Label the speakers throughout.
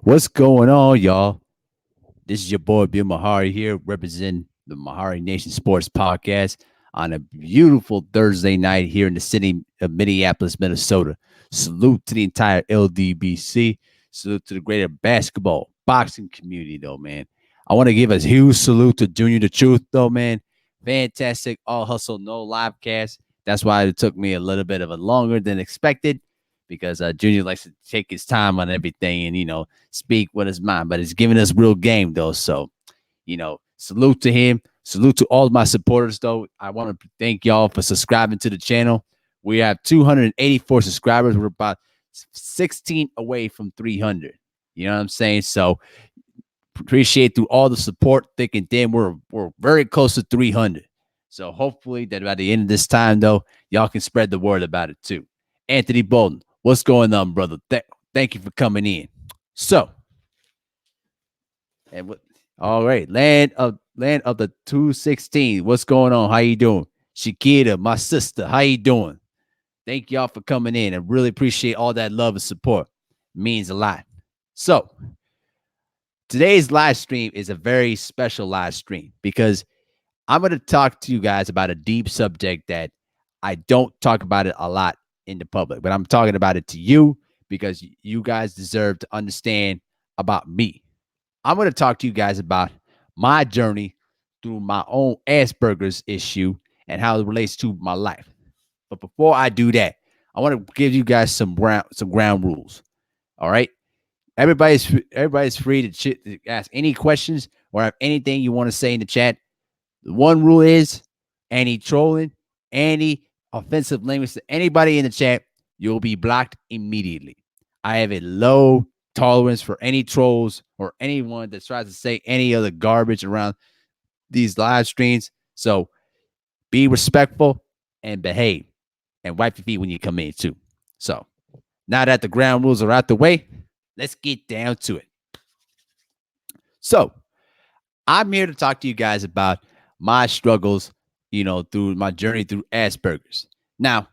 Speaker 1: What's going on, y'all? This is your boy Bill Mahari here, representing the MehariNation Sports Podcast on a beautiful Thursday night here in the city of Minneapolis, Minnesota. Salute to the entire LDBC. Salute to the greater basketball, boxing community, though, man. I want to give a huge salute to Junior the Truth, though, man. Fantastic, all hustle, no live cast. That's why it took me a little bit of a longer than expected because Junior likes to take his time on everything and, speak with his mind, but it's giving us real game, though. So, salute to him. Salute to all my supporters, though. I want to thank y'all for subscribing to the channel. We have 284 subscribers. We're about 16 away from 300. You know what I'm saying? So, appreciate through all the support, thick and thin. We're very close to 300. So hopefully that by the end of this time, though, y'all can spread the word about it too. Anthony Bolden, what's going on, brother? Thank you for coming in. So, and what? All right, land of the 216. What's going on? How you doing, Shakita, my sister? How you doing? Thank y'all for coming in. I really appreciate all that love and support. It means a lot. So, today's live stream is a very special live stream because I'm going to talk to you guys about a deep subject that I don't talk about it a lot in the public, but I'm talking about it to you because you guys deserve to understand about me. I'm going to talk to you guys about my journey through my own Asperger's issue and how it relates to my life. But before I do that, I want to give you guys some ground rules. All right. Everybody's free to ask any questions or have anything you want to say in the chat. The one rule is any trolling, any offensive language to anybody in the chat, you'll be blocked immediately. I have a low tolerance for any trolls or anyone that tries to say any other garbage around these live streams. So be respectful and behave and wipe your feet when you come in too. So now that the ground rules are out the way, let's get down to it. So I'm here to talk to you guys about my struggles, through my journey through Asperger's. Now,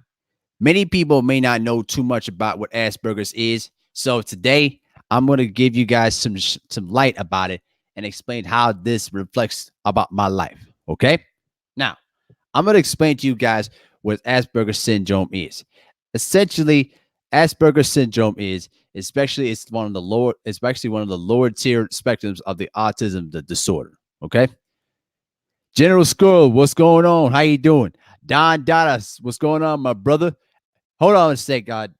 Speaker 1: many people may not know too much about what Asperger's is. So today I'm going to give you guys some light about it and explain how this reflects about my life. Okay. Now, I'm going to explain to you guys what Asperger's syndrome is. Essentially, Asperger's syndrome is, especially one of the lower tier spectrums of the autism disorder. Okay. General Squirrel, what's going on? How you doing? Don Dada, what's going on, my brother? Hold on a sec, God.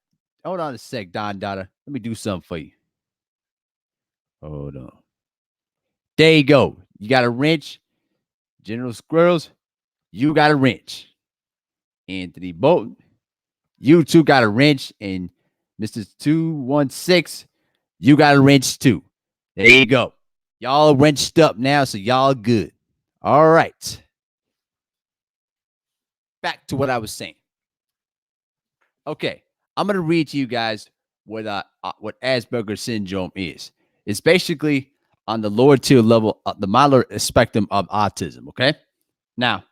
Speaker 1: Hold on a sec, Don Dada. Let me do something for you. Hold on. There you go. You got a wrench. General Squirrels, you got a wrench. Anthony Bolton, you too got a wrench. And Mr. 216, you got a wrench too. There you go. Y'all wrenched up now, so y'all good. All right. Back to what I was saying. Okay, I'm going to read to you guys what Asperger's syndrome is. It's basically on the lower tier level, the milder spectrum of autism, okay? Now,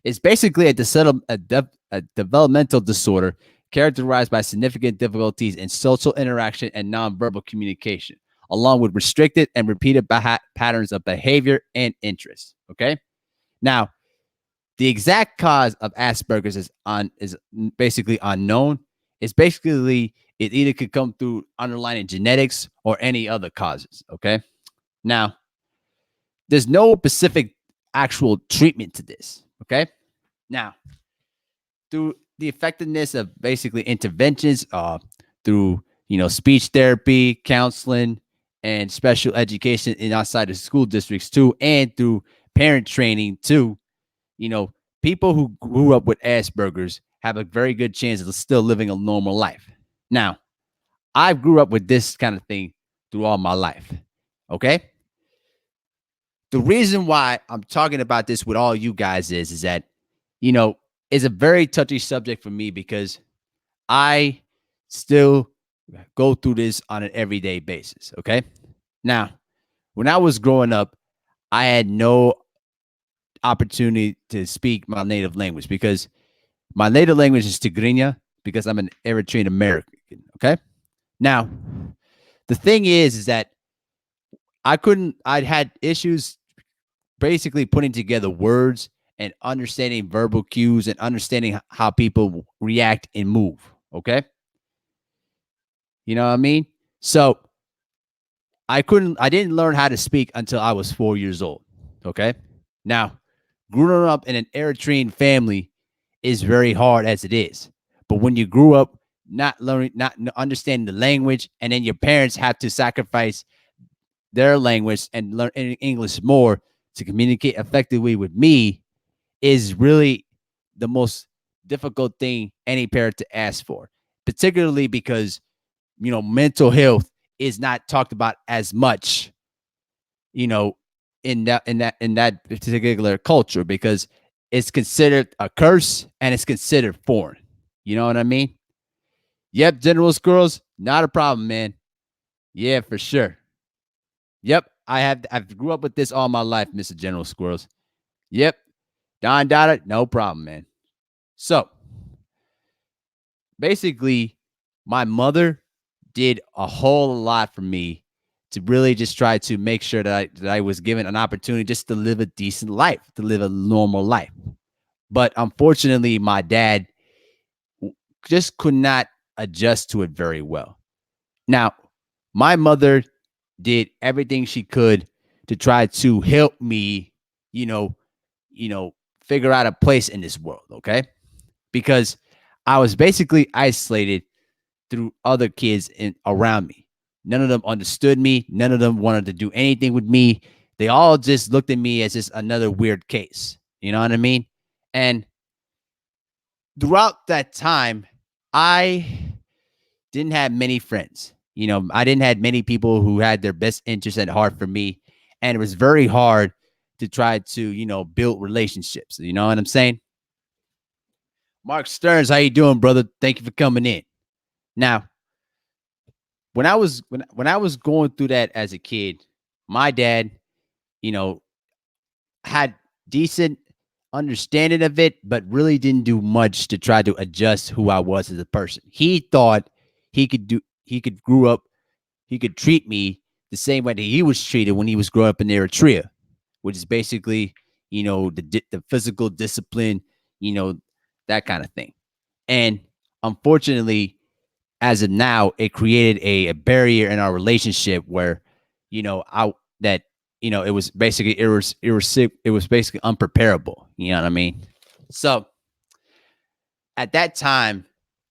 Speaker 1: it's basically a developmental disorder characterized by significant difficulties in social interaction and nonverbal communication, along with restricted and repeated patterns of behavior and interest, okay? Now, the exact cause of Asperger's is basically unknown. It's basically, it either could come through underlying genetics or any other causes, okay? Now, there's no specific actual treatment to this, okay? Now, through the effectiveness of basically interventions through, speech therapy, counseling, and special education in outside of school districts too, and through parent training too, people who grew up with Asperger's have a very good chance of still living a normal life. Now, I grew up with this kind of thing through all my life. Okay. The reason why I'm talking about this with all you guys is that, it's a very touchy subject for me because I still go through this on an everyday basis. Okay. Now, when I was growing up, I had no opportunity to speak my native language because my native language is Tigrinya because I'm an Eritrean American. Okay. Now, The thing is that I'd had issues basically putting together words and understanding verbal cues and understanding how people react and move. Okay. You know what I mean? So I didn't learn how to speak until I was 4 years old. Okay. Now, growing up in an Eritrean family is very hard as it is. But when you grew up not learning, not understanding the language, and then your parents have to sacrifice their language and learn English more to communicate effectively with me, is really the most difficult thing any parent to ask for, particularly because, mental health is not talked about as much, you know, in that particular culture, because it's considered a curse and it's considered foreign. You know what I mean? Yep, General Squirrels, not a problem, man. Yeah, for sure. Yep, I've grew up with this all my life, Mr. General Squirrels. Yep, Don Dada, no problem, man. So basically, my mother did a whole lot for me to really just try to make sure that I was given an opportunity just to live a decent life, to live a normal life. But unfortunately, my dad just could not adjust to it very well. Now, my mother did everything she could to try to help me, you know, you know, figure out a place in this world, okay? Because I was basically isolated through other kids around me. None of them understood me. None of them wanted to do anything with me. They all just looked at me as just another weird case. You know what I mean? And throughout that time, I didn't have many friends. I didn't have many people who had their best interests at heart for me. And it was very hard to try to, build relationships. You know what I'm saying? Mark Stearns, how you doing, brother? Thank you for coming in. Now, when I was going through that as a kid, my dad, you know, had decent understanding of it, but really didn't do much to try to adjust who I was as a person. He thought he could grew up, he could treat me the same way that he was treated when he was growing up in Eritrea, which is basically, the physical discipline, you know, that kind of thing. And unfortunately, as of now, it created a barrier in our relationship where, I that it was basically it was basically unpreparable. You know what I mean? So at that time,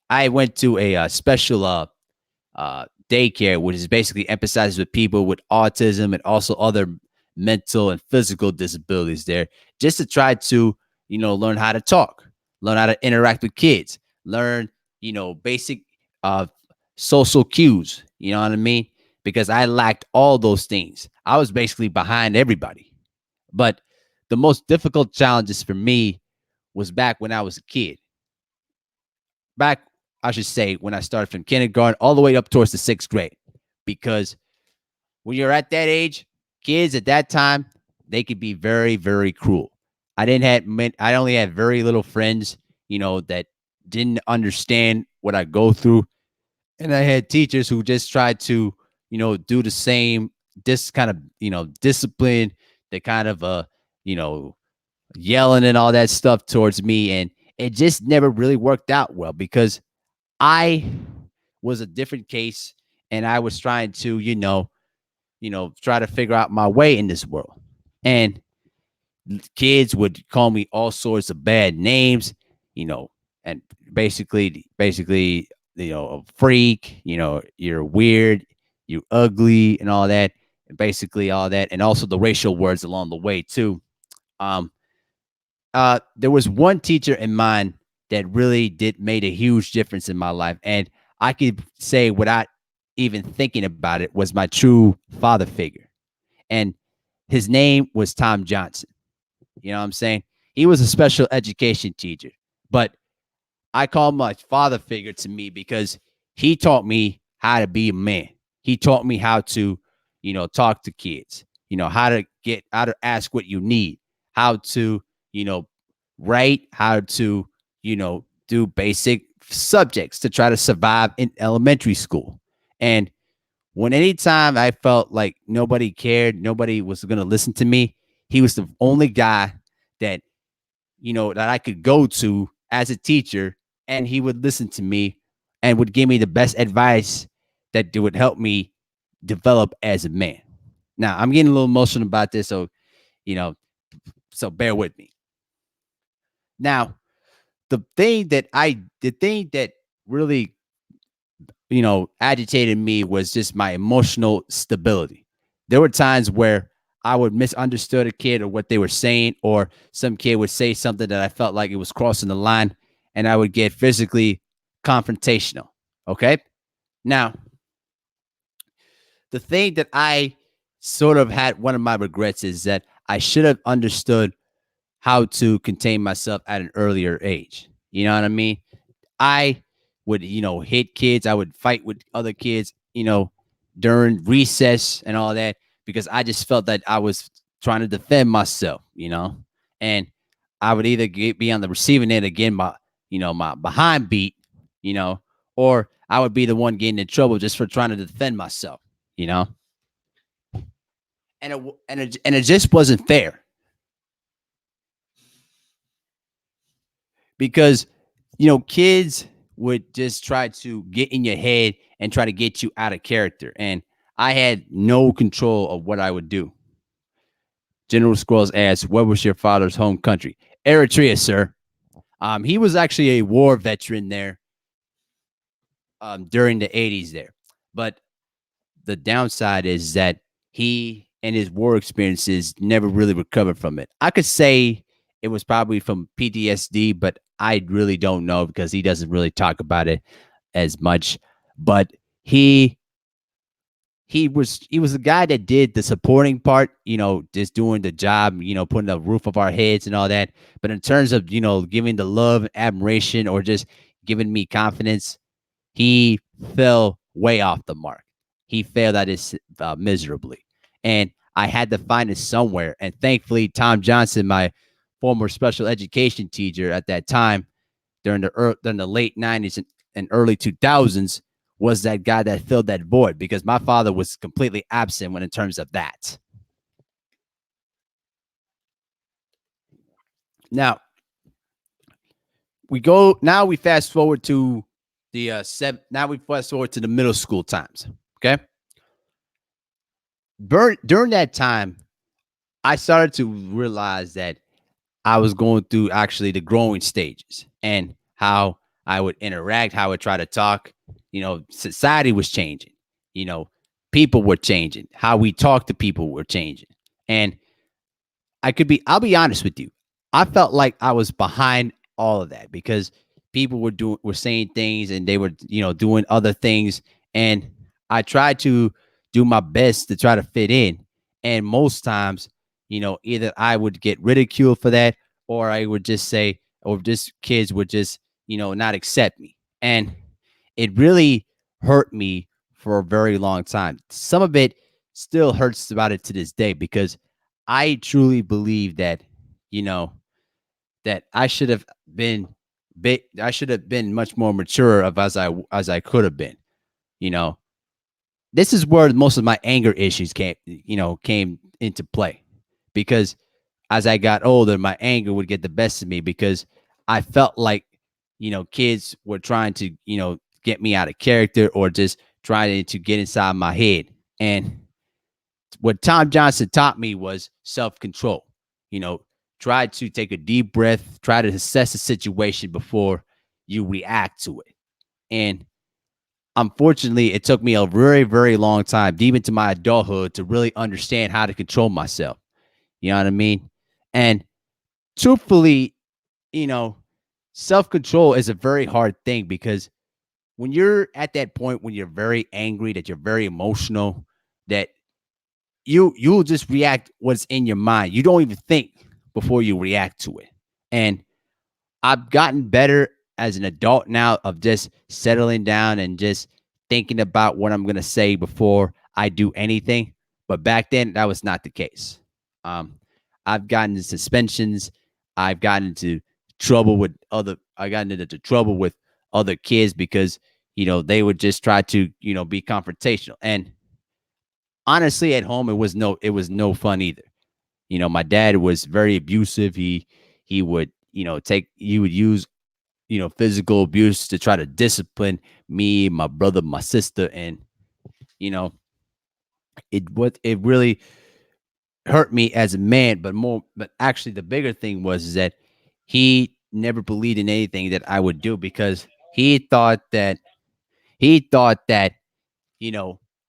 Speaker 1: I went to a special daycare, which is basically emphasizes with people with autism and also other mental and physical disabilities there, just to try to, learn how to talk, learn how to interact with kids, learn, basic uh, social cues. You know what I mean? Because I lacked all those things. I was basically behind everybody. But the most difficult challenges for me was back when I was a kid. Back, I should say, when I started from kindergarten all the way up towards the sixth grade. Because when you're at that age, kids at that time, they could be very, very cruel. I only had very little friends, that didn't understand what I go through. And I had teachers who just tried to, do the same, this kind of, discipline, the kind of, you know, yelling and all that stuff towards me. And it just never really worked out well because I was a different case and I was trying to, try to figure out my way in this world. And kids would call me all sorts of bad names, and basically, a freak, you're weird, you ugly, and all that, and basically all that, and also the racial words along the way too. Um, there was one teacher in mine that really did made a huge difference in my life, and I could say without even thinking about it was my true father figure, and his name was Tom Johnson. You know what I'm saying? He was a special education teacher, but I call him my father figure to me because he taught me how to be a man. He taught me how to, talk to kids, how to ask what you need, how to, you know, write, how to, do basic subjects to try to survive in elementary school. And when anytime I felt like nobody cared, nobody was going to listen to me, he was the only guy that, that I could go to as a teacher, and he would listen to me and would give me the best advice that would help me develop as a man. Now, I'm getting a little emotional about this, so, you know, so bear with me. Now, the thing that really, agitated me was just my emotional stability. There were times where I would misunderstood a kid or what they were saying, or some kid would say something that I felt like it was crossing the line, and I would get physically confrontational. Okay. Now, the thing that I sort of had, one of my regrets, is that I should have understood how to contain myself at an earlier age. You know what I mean? I would, hit kids. I would fight with other kids, during recess and all that, because I just felt that I was trying to defend myself, and I would either be on the receiving end again, my behind beat, you know, or I would be the one getting in trouble just for trying to defend myself, you know, and it just wasn't fair, because kids would just try to get in your head and try to get you out of character, and I had no control of what I would do. General Squirrels asks, "What was your father's home country?" Eritrea, sir. He was actually a war veteran there, during the 80s there, but the downside is that he and his war experiences never really recovered from it. I could say it was probably from PTSD, but I really don't know because he doesn't really talk about it as much. But he he was the guy that did the supporting part, just doing the job, putting the roof of our heads and all that. But in terms of, giving the love and admiration, or just giving me confidence, he fell way off the mark. He failed at it miserably. And I had to find it somewhere. And thankfully, Tom Johnson, my former special education teacher at that time, during the late 90s and early 2000s, was that guy that filled that void, because my father was completely absent when in terms of that. Now, we fast forward to the now we fast forward to the middle school times. Okay. During that time, I started to realize that I was going through actually the growing stages, and how I would interact, how I would try to talk. Society was changing. You know, people were changing. How we talk to people were changing. And I'll be honest with you. I felt like I was behind all of that, because people were saying things, and they were, doing other things. And I tried to do my best to try to fit in. And most times, either I would get ridiculed for that, or I would just say, or just kids would just, not accept me. And it really hurt me for a very long time. Some of it still hurts about it to this day, because I truly believe that, you know, that I should have been much more mature of as I could have been. You know, this is where most of my anger issues came into play, because as I got older, my anger would get the best of me, because I felt like, kids were trying to, get me out of character, or just trying to get inside my head. And what Tom Johnson taught me was self control. You know, try to take a deep breath, try to assess the situation before you react to it. And unfortunately, it took me a very, very long time, deep into my adulthood, to really understand how to control myself. You know what I mean? And truthfully, you know, self control is a very hard thing, because when you're at that point, when you're very angry, that you're very emotional, that you'll just react what's in your mind. You don't even think before you react to it. And I've gotten better as an adult now of just settling down and just thinking about what I'm going to say before I do anything. But back then, that was not the case. Um, I've gotten into suspensions. I've gotten into I got into trouble with other kids, because, they would just try to, be confrontational. And honestly, at home, it was no fun either. My dad was very abusive. He would, he would use, physical abuse to try to discipline me, my brother, my sister, and you know, it really hurt me as a man. But actually, the bigger thing was is that he never believed in anything that I would do because he thought that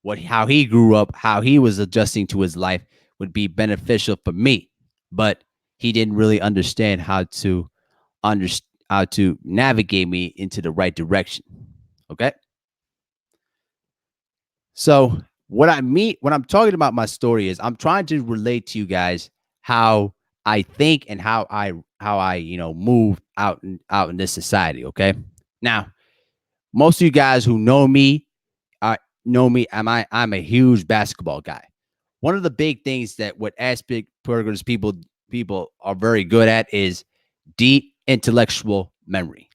Speaker 1: what how he grew up, how he was adjusting to his life would be beneficial for me, but he didn't really understand under how to navigate me into the right direction. Okay, so when I'm talking about my story is I'm trying to relate to you guys how I think and how I move out in this society. Okay, now most of you guys who know me. I'm a huge basketball guy. One of the big things that what Asperger's people are very good at is deep intellectual memory.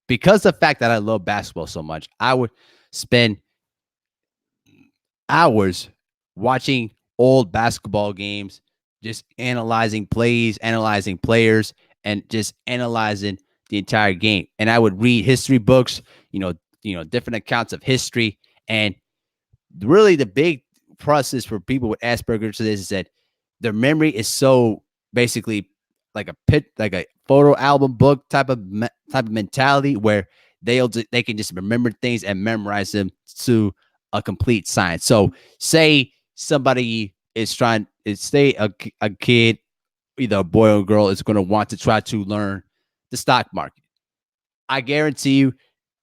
Speaker 1: Because of the fact that I love basketball so much, I would spend hours watching old basketball games, just analyzing plays, analyzing players, and just analyzing the entire game. And I would read history books, different accounts of history, and really the big process for people with Asperger's is that their memory is so basically like a photo album book type of mentality where they can just remember things and memorize them to a complete science. So say somebody is trying say a kid, either a boy or a girl, is going to want to try to learn the stock market. I guarantee you,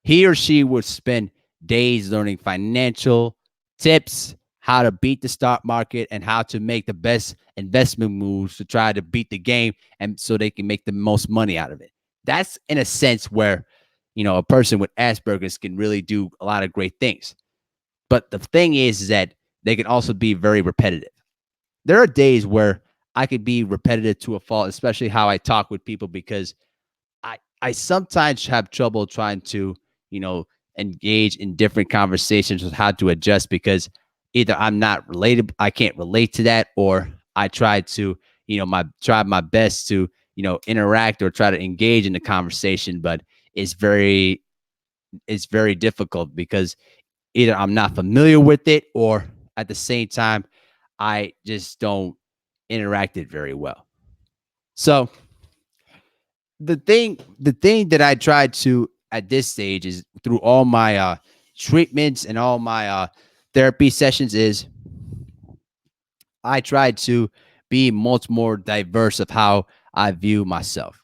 Speaker 1: he or she would spend days learning financial tips, how to beat the stock market, and how to make the best investment moves to try to beat the game, and so they can make the most money out of it. That's in a sense where, a person with Asperger's can really do a lot of great things. But the thing is that they can also be very repetitive. There are days where I could be repetitive to a fault, especially how I talk with people, because I sometimes have trouble trying to, you know, engage in different conversations with how to adjust because either I'm not related, I can't relate to that, or I try to, try my best to, interact or try to engage in the conversation, but it's very it's very difficult because either I'm not familiar with it or at the same time I just don't interact it very well. So the thing that I try to at this stage is through all my treatments and all my therapy sessions is I try to be much more diverse of how I view myself.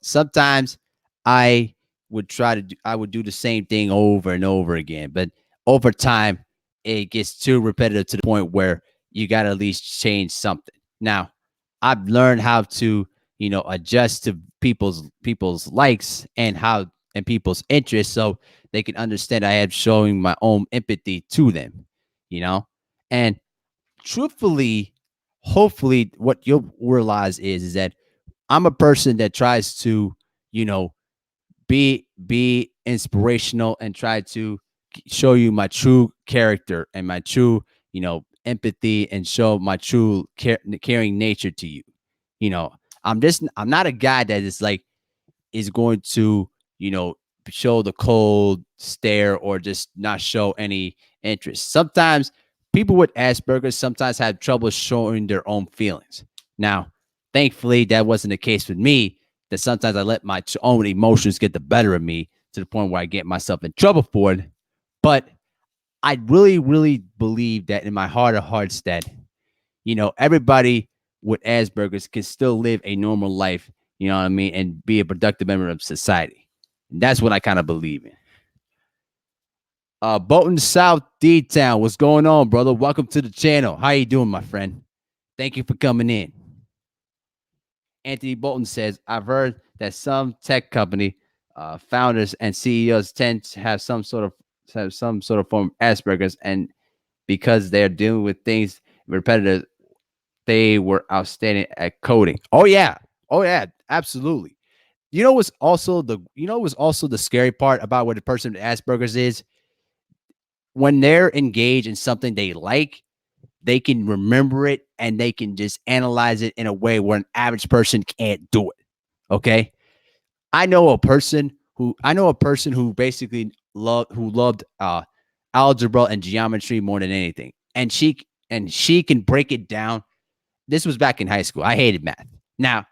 Speaker 1: Sometimes I I would do the same thing over and over again, but over time it gets too repetitive to the point where you got to at least change something. Now, I've learned how to, adjust to people's likes and people's interests so they can understand I am showing my own empathy to them, you know? And truthfully, hopefully, what you'll realize is that I'm a person that tries to, you know, be inspirational and try to show you my true character and my true, empathy and show my true caring nature to you. You know, I'm not a guy that is going to, you know, show the cold stare or just not show any interest. Sometimes people with Asperger's sometimes have trouble showing their own feelings. Now, thankfully, that wasn't the case with me. That sometimes I let my own emotions get the better of me to the point where I get myself in trouble for it. But I really, really believe that in my heart of hearts that everybody with Asperger's can still live a normal life, you know what I mean, and be a productive member of society. And that's what I kind of believe in. Bolton South D Town, what's going on, brother? Welcome to the channel. How you doing, my friend? Thank you for coming in. Anthony Bolton says, I've heard that some tech company founders and CEOs tend to have some sort of form of Asperger's, and because they're dealing with things repetitive, they were outstanding at coding. Oh yeah, absolutely. You know what's also the scary part about what a person with Asperger's is when they're engaged in something they like, they can remember it and they can just analyze it in a way where an average person can't do it. Okay. I know a person who basically loved algebra and geometry more than anything. And she can break it down. This was back in high school. I hated math. Now,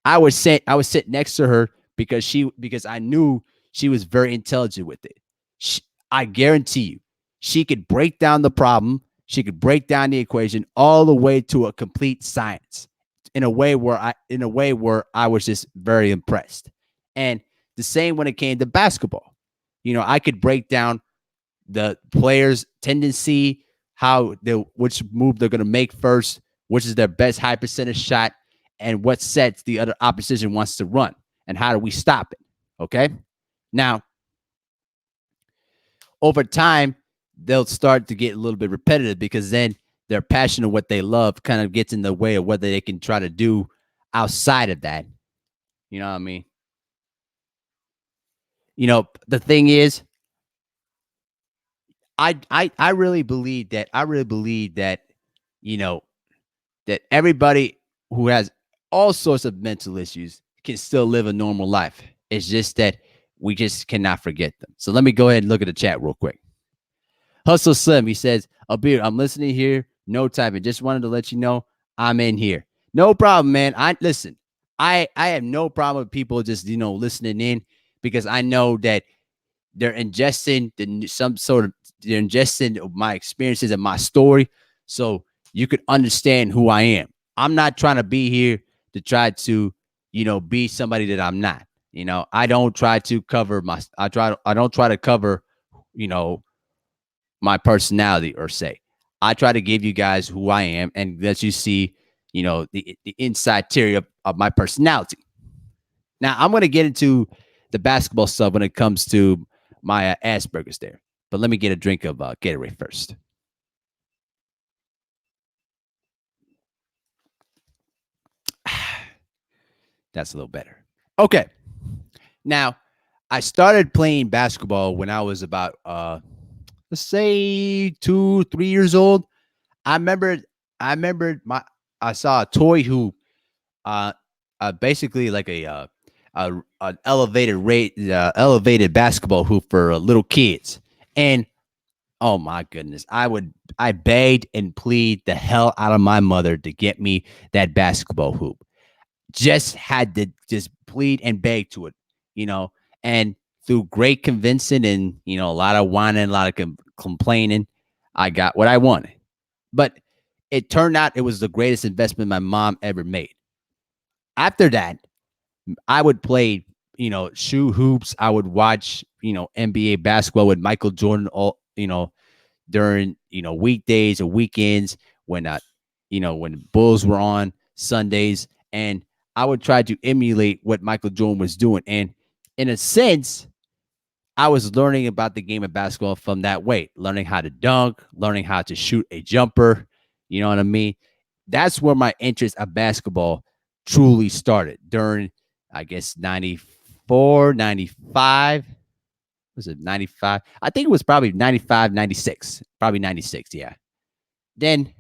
Speaker 1: I would sit next to her because I knew she was very intelligent with it. She, I guarantee you, she could break down the problem. She could break down the equation all the way to a complete science in a way where I was just very impressed. And the same when it came to basketball. I could break down the players' tendency, which move they're going to make first, which is their best high percentage shot, and what sets the other opposition wants to run, and how do we stop it? Okay. Now, over time, they'll start to get a little bit repetitive because then their passion of what they love kind of gets in the way of what they can try to do outside of that. You know what I mean? The thing is, I really believe that you know that everybody who has all sorts of mental issues can still live a normal life. It's just that we just cannot forget them. So let me go ahead and look at the chat real quick. Hustle Slim, he says, Abir, I'm listening here, no typing. Just wanted to let you know I'm in here. No problem, man. I have no problem with people just listening in, because I know that they're ingesting they're ingesting my experiences and my story, so you could understand who I am. I'm not trying to be here to try to be somebody that I'm not. I don't try to cover I don't try to cover you know my personality, or say. I try to give you guys who I am and let you see the inside theory of my personality. Now, I'm going to get into the basketball stuff when it comes to my Asperger's there. But let me get a drink of Gatorade first. That's a little better. Okay. Now, I started playing basketball when I was about, let's say, 2, 3 years old. I remember, I saw a toy hoop, uh, basically like an elevated basketball hoop for little kids, and oh my goodness, I begged and plead the hell out of my mother to get me that basketball hoop. Just had to just plead and beg to it, you know, and through great convincing and a lot of whining, a lot of complaining, I got what I wanted. But it turned out it was the greatest investment my mom ever made. After that, I would play, shoe hoops. I would watch, NBA basketball with Michael Jordan during, weekdays or weekends when the Bulls were on Sundays. And I would try to emulate what Michael Jordan was doing. And in a sense, I was learning about the game of basketball from that way, learning how to dunk, learning how to shoot a jumper. You know what I mean? That's where my interest of basketball truly started during, I guess, 94, 95. Was it 95? I think it was probably 95, 96. Probably 96, yeah. Then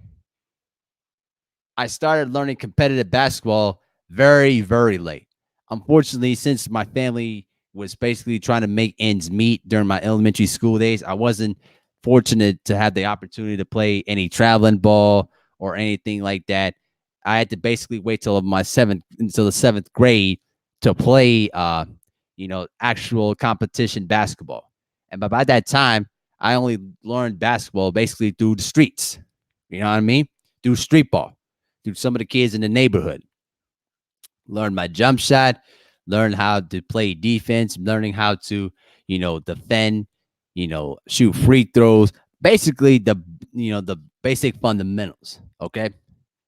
Speaker 1: I started learning competitive basketball very, very late. Unfortunately, since my family was basically trying to make ends meet during my elementary school days, I wasn't fortunate to have the opportunity to play any traveling ball or anything like that. I had to basically wait until the seventh grade to play, actual competition basketball. And by that time, I only learned basketball basically through the streets. You know what I mean? Through street ball, through some of the kids in the neighborhood. Learn my jump shot, learn how to play defense, learning how to, defend, shoot free throws. Basically, the basic fundamentals. Okay.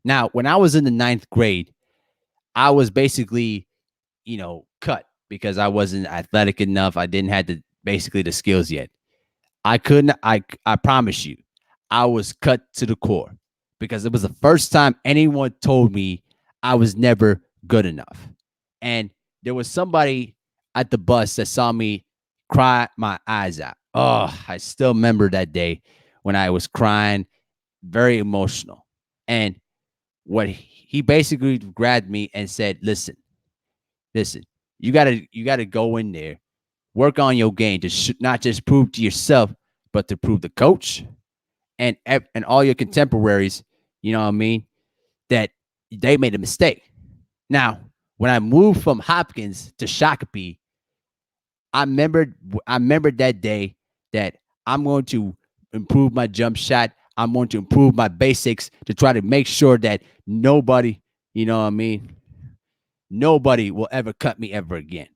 Speaker 1: Now, when I was in the ninth grade, I was basically, cut because I wasn't athletic enough. I didn't have the skills yet. I couldn't. I promise you, I was cut to the core because it was the first time anyone told me I was never good enough. And there was somebody at the bus that saw me cry my eyes out. Oh, I still remember that day when I was crying, very emotional. And what he basically grabbed me and said, listen, you gotta go in there, work on your game to not just prove to yourself, but to prove the coach and all your contemporaries, you know what I mean, that they made a mistake. Now, when I moved from Hopkins to Shakopee, I remembered I remembered that day that I'm going to improve my jump shot. I'm going to improve my basics to try to make sure that nobody, you know what I mean, nobody will ever cut me ever again.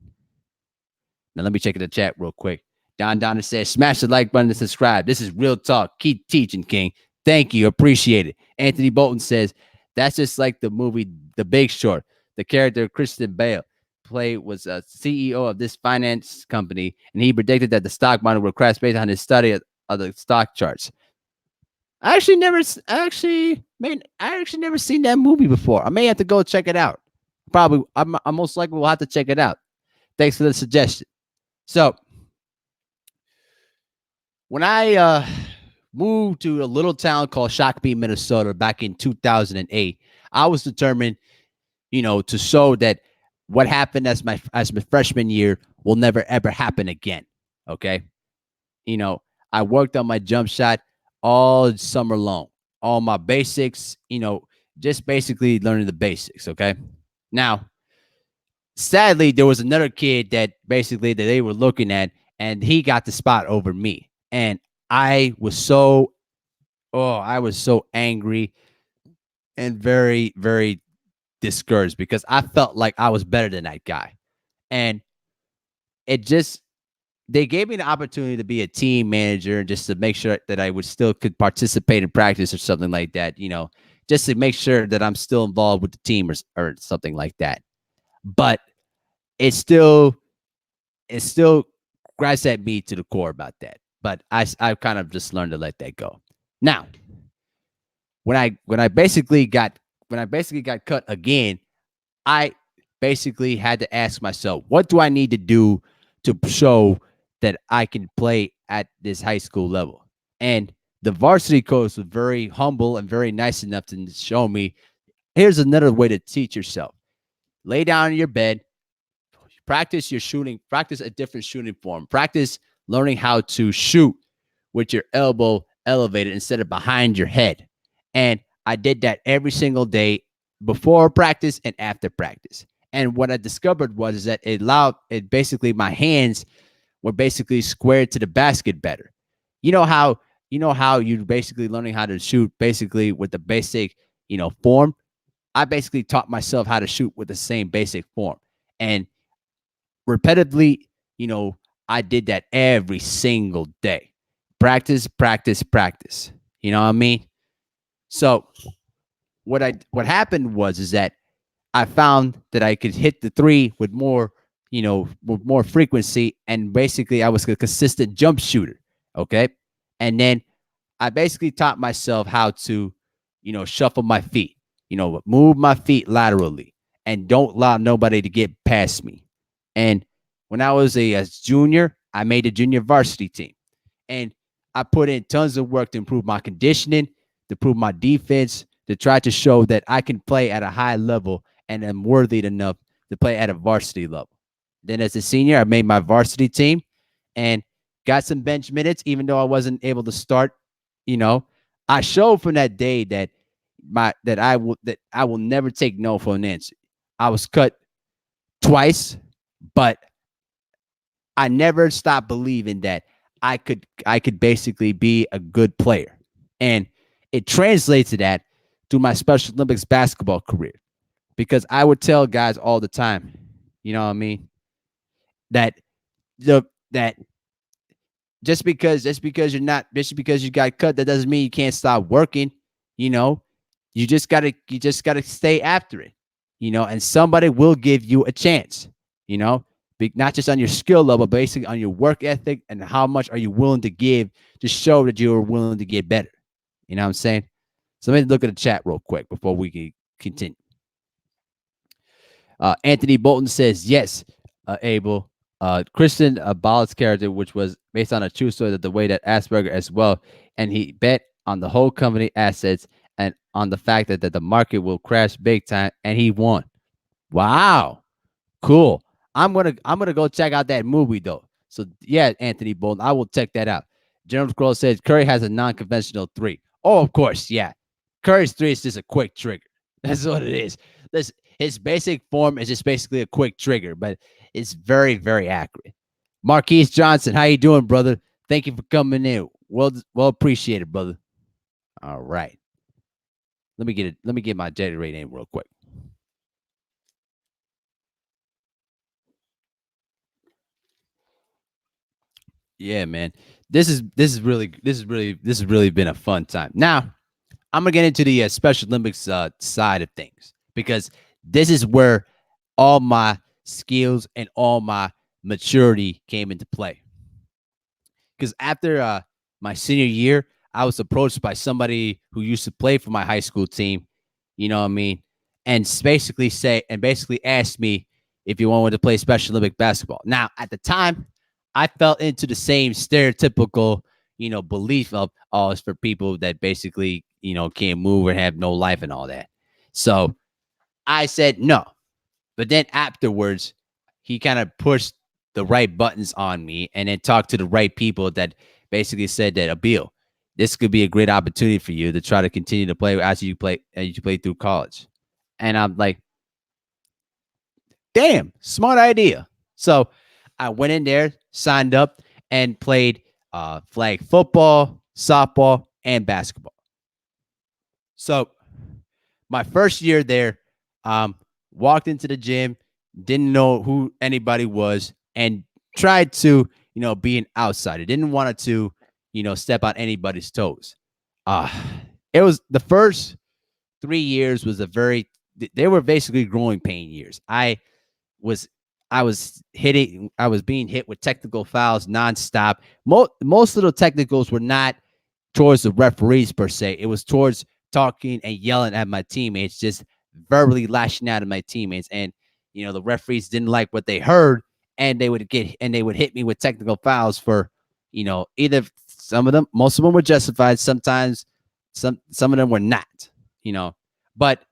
Speaker 1: Now let me check in the chat real quick. Don Donna says, smash the like button and subscribe. This is real talk. Keep teaching, King. Thank you. Appreciate it. Anthony Bolton says, that's just like the movie The Big Short. The character Christian Bale played was a CEO of this finance company, and he predicted that the stock market would crash based on his study of the stock charts. I actually never seen that movie before. I may have to go check it out. Probably, I most likely will have to check it out. Thanks for the suggestion. So, when I moved to a little town called Shakopee, Minnesota back in 2008, I was determined, to show that what happened as my freshman year will never ever happen again. Okay. I worked on my jump shot all summer long, all my basics, just basically learning the basics. Okay. Now, sadly, there was another kid that they were looking at, and he got the spot over me. And I was so, I was so angry and very, very discouraged because I felt like I was better than that guy. And it just, they gave me the opportunity to be a team manager just to make sure that I would still could participate in practice or something like that, just to make sure that I'm still involved with the team or something like that. But it still, it still grabs at me to the core about that. But I kind of just learned to let that go. Now, when I basically got cut again, I basically had to ask myself, what do I need to do to show that I can play at this high school level? And the varsity coach was very humble and very nice enough to show me, here's another way to teach yourself. Lay down in your bed, practice your shooting, practice a different shooting form, practice learning how to shoot with your elbow elevated instead of behind your head. And I did that every single day before practice and after practice. And what I discovered was that it allowed it basically my hands were basically squared to the basket better. You know how you basically learning how to shoot basically with the basic, form. I basically taught myself how to shoot with the same basic form. And repetitively, I did that every single day. Practice, practice, practice. You know what I mean? So what happened was is that I found that I could hit the three with more, with more frequency, and basically I was a consistent jump shooter. Okay. And then I basically taught myself how to, shuffle my feet, move my feet laterally and don't allow nobody to get past me. And when I was a junior, I made a junior varsity team. And I put in tons of work to improve my conditioning, to improve my defense, to try to show that I can play at a high level and am worthy enough to play at a varsity level. Then as a senior, I made my varsity team and got some bench minutes, even though I wasn't able to start. I showed from that day that I will never take no for an answer. I was cut twice, but I never stopped believing that I could basically be a good player. And it translates to that to my Special Olympics basketball career. Because I would tell guys all the time, you know what I mean, that that just because you got cut, that doesn't mean you can't stop working. You know, you just gotta stay after it. And somebody will give you a chance. You know, not just on your skill level, but basically on your work ethic and how much are you willing to give to show that you're willing to get better. You know what I'm saying? So let me look at the chat real quick before we can continue. Anthony Bolton says, yes, Abel. Christian Bale's character, which was based on a true story, that the way that Asperger as well, and he bet on the whole company assets and on the fact that the market will crash big time, and he won. Wow, cool. I'm gonna go check out that movie though. So yeah, Anthony Bolton, I will check that out. General Scroll says Curry has a non-conventional three. Oh, of course, yeah. Curry's three is just a quick trigger. That's what it is. This his basic form is just basically a quick trigger, but it's very, very accurate. Marquise Johnson, how you doing, brother? Thank you for coming in. Well appreciated, brother. All right. Let me get it. Let me get my generate name real quick. Yeah, man. This has really been a fun time. Now, I'm gonna get into the Special Olympics side of things because this is where all my skills and all my maturity came into play. Because after my senior year, I was approached by somebody who used to play for my high school team. You know what I mean? And basically asked me if you wanted to play Special Olympic basketball. Now, at the time, I fell into the same stereotypical, belief of, oh, it's for people that basically, can't move or have no life and all that. So I said no. But then afterwards, he kind of pushed the right buttons on me and then talked to the right people that basically said that, Abil, this could be a great opportunity for you to try to continue to play as you play through college. And I'm like, damn, smart idea. So I went in there, signed up, and played flag football, softball, and basketball. So my first year there, um, walked into the gym, didn't know who anybody was, and tried to, be an outsider. Didn't want to, step on anybody's toes. Uh, it was the first 3 years was a very, they were basically growing pain years. Was, I was being hit with technical fouls nonstop. Most of the technicals were not towards the referees per se. It was towards talking and yelling at my teammates, just verbally lashing out at my teammates. And the referees didn't like what they heard, and they would hit me with technical fouls for, either some of them, most of them were justified. Sometimes some of them were not. But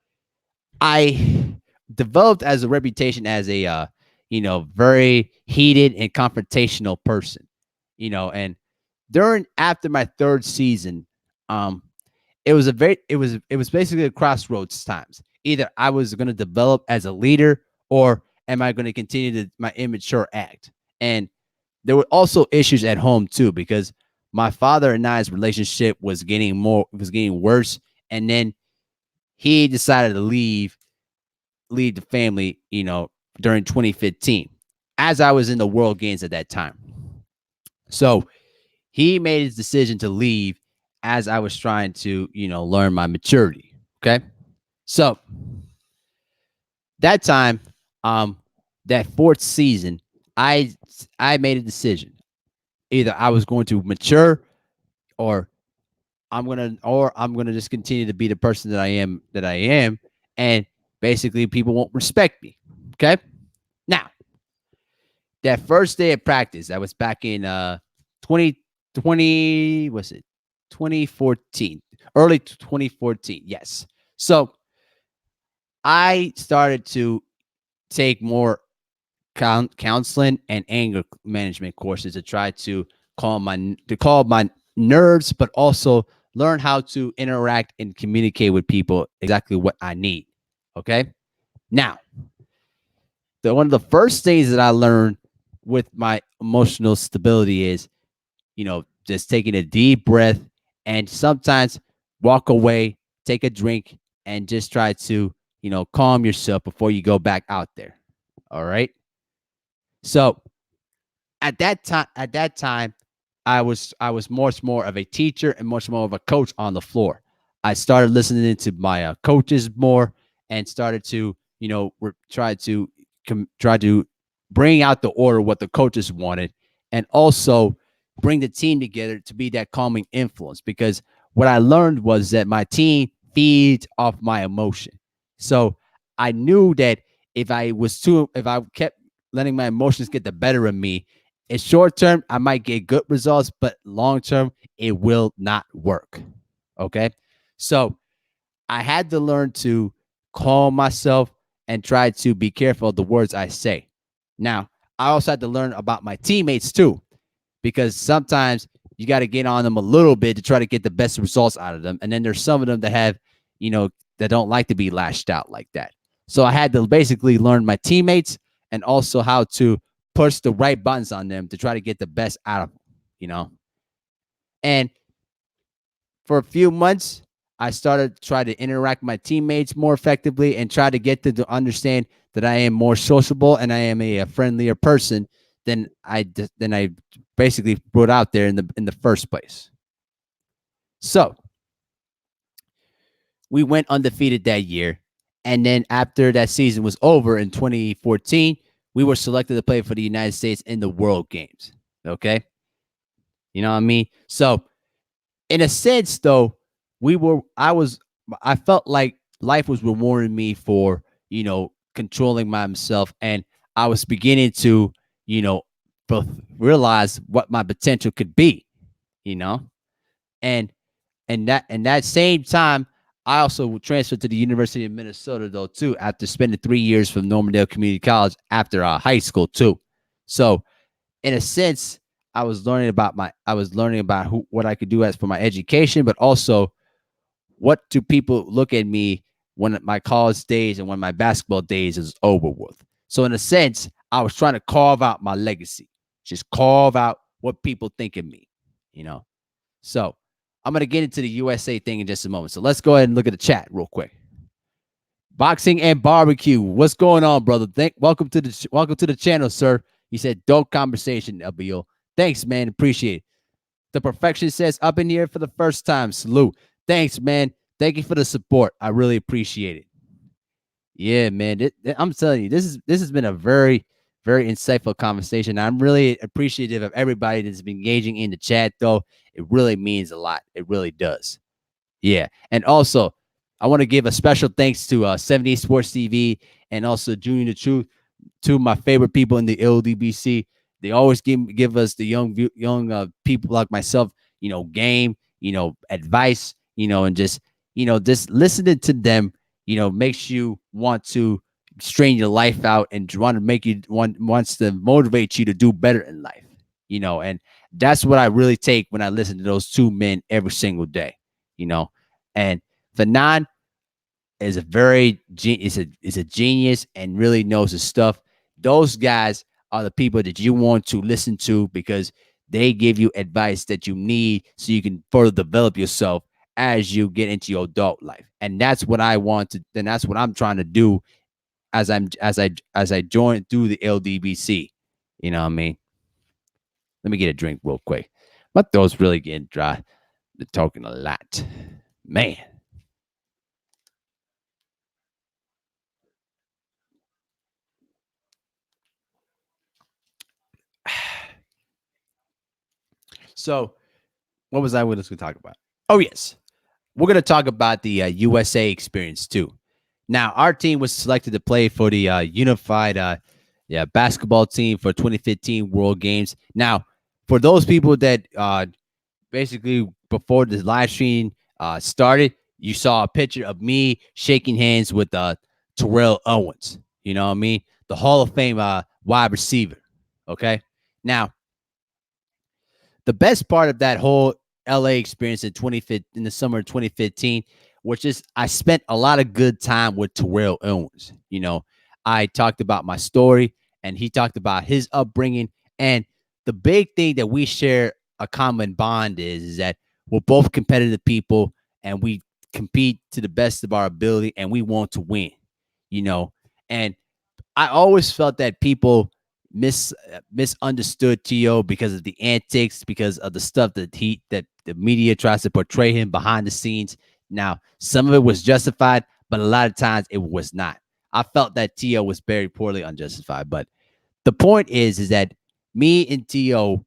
Speaker 1: I developed as a reputation as a very heated and confrontational person. And during after my third season, um, it was basically a crossroads times. Either I was going to develop as a leader, or am I going to continue my immature act? And there were also issues at home too, because my father and I's relationship was getting worse, and then he decided to leave the family, during 2015, as I was in the World Games at that time. So he made his decision to leave as I was trying to, learn my maturity. Okay. So that time, um, that fourth season, I I made a decision. Either I was going to mature, or I'm gonna just continue to be the person that I am, and basically people won't respect me. Okay. Now, that first day of practice, that was back in 2020, was it 2014, early 2014? Yes. So I started to take more counseling and anger management courses to try to calm my nerves, but also learn how to interact and communicate with people exactly what I need. Okay. Now, one of the first things that I learned with my emotional stability is, just taking a deep breath, and sometimes walk away, take a drink, and just try to, calm yourself before you go back out there. All right. So at that time, I was much more of a teacher and much more of a coach on the floor. I started listening to my coaches more, and started to, try to bring out the order what the coaches wanted, and also bring the team together to be that calming influence. Because what I learned was that my team feeds off my emotion. So I knew that if I kept letting my emotions get the better of me. In short term, I might get good results, but long term, it will not work. Okay. So I had to learn to calm myself and try to be careful of the words I say. Now, I also had to learn about my teammates too, because sometimes you got to get on them a little bit to try to get the best results out of them. And then there's some of them that have, that don't like to be lashed out like that. So I had to basically learn my teammates and also how to push the right buttons on them to try to get the best out of them, you know. And for a few months, I started to try to interact with my teammates more effectively and try to get them to understand that I am more sociable and I am a friendlier person than I basically put out there in the first place. So we went undefeated that year, and then after that season was over in 2014, we were selected to play for the United States in the World Games. Okay, you know what I mean? So in a sense, though, we were. I felt like life was rewarding me for controlling myself, and I was beginning to you know both realize what my potential could be. You know, and that same time, I also transferred to the University of Minnesota though too after spending 3 years from Normandale Community College after high school too. So in a sense, I was learning about what I could do as for my education, but also what do people look at me when my college days and when my basketball days is over with. So in a sense, I was trying to carve out my legacy, just carve out what people think of me, you know. So I'm gonna get into the USA thing in just a moment. So let's go ahead and look at the chat real quick. Boxing and barbecue. What's going on, brother? Welcome to the channel, sir. He said, dope conversation, LBO. Thanks, man. Appreciate it. The Perfection says, up in here for the first time. Salute. Thanks, man. Thank you for the support. I really appreciate it. Yeah, man. I'm telling you, this has been a very, very insightful conversation. I'm really appreciative of everybody that's been engaging in the chat, though. It really means a lot. It really does. Yeah. And also, I want to give a special thanks to 70 Sports TV and also Junior the Truth, two of my favorite people in the LDBC. They always give us the young people like myself, game, advice, and just listening to them, makes you want to strain your life out and want to make you wants to motivate you to do better in life, and that's what I really take when I listen to those two men every single day, you know, and Fanon is a genius and really knows his stuff. Those guys are the people that you want to listen to because they give you advice that you need so you can further develop yourself as you get into your adult life. And that's what I want to, and that's what I'm trying to do as I join through the LDBC. You know what I mean? Let me get a drink real quick. My throat's really getting dry. They're talking a lot. Man. So what was I going to talk about? Oh, yes. We're going to talk about the USA experience too. Now, our team was selected to play for the unified basketball team for 2015 World Games. Now, for those people that basically before the live stream started, you saw a picture of me shaking hands with Terrell Owens. You know what I mean? The Hall of Fame wide receiver. Okay. Now, the best part of that whole LA experience in the summer of 2015, which is I spent a lot of good time with Terrell Owens. I talked about my story and he talked about his upbringing. And the big thing that we share a common bond is that we're both competitive people and we compete to the best of our ability and we want to win, you know. And I always felt that people misunderstood T.O. because of the antics, because of the stuff that the media tries to portray him behind the scenes. Now, some of it was justified, but a lot of times it was not. I felt that T.O. was very poorly unjustified. But the point is that me and T.O.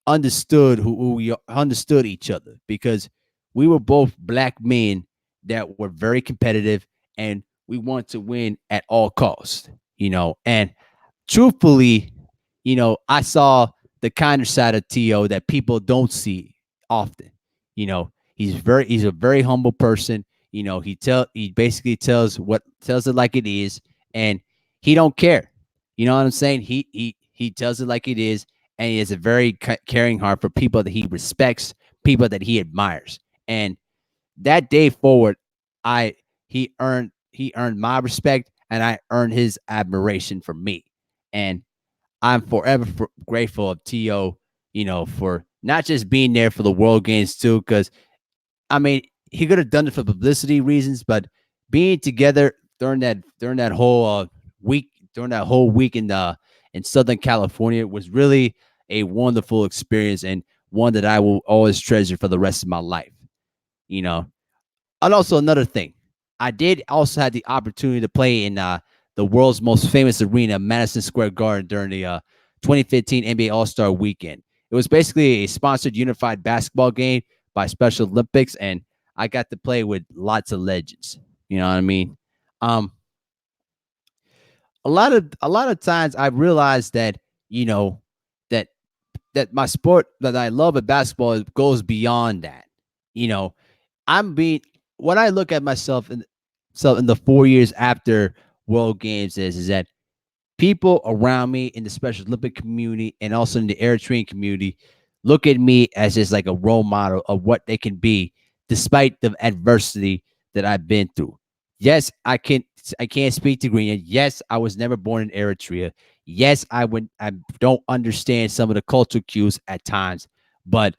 Speaker 1: who we understood each other because we were both black men that were very competitive and we want to win at all costs, and truthfully, I saw the kinder side of To that people don't see often. He's a very humble person. He basically tells it like it is, and he don't care. You know what I'm saying? He tells it like it is, and he has a very caring heart for people that he respects, people that he admires. And that day forward, I he earned my respect, and I earned his admiration for me. And I'm forever grateful of To, for not just being there for the World Games too, because I mean he could have done it for publicity reasons, but being together during that whole week during that whole week in Southern California was really a wonderful experience, and one that I will always treasure for the rest of my life. You know, and also another thing, I did also have the opportunity to play in the world's most famous arena, Madison Square Garden, during the 2015 NBA All Star Weekend. It was basically a sponsored unified basketball game by Special Olympics, and I got to play with lots of legends. You know what I mean? Um, a lot of times I realized that you know that that my sport that I love at basketball goes beyond that. You know, I'm being when I look at myself in the 4 years after World Games is that people around me in the Special Olympic community and also in the Eritrean community look at me as just like a role model of what they can be despite the adversity that I've been through. Yes, I can't speak to Greenland. Yes, I was never born in Eritrea. Yes, I don't understand some of the cultural cues at times, but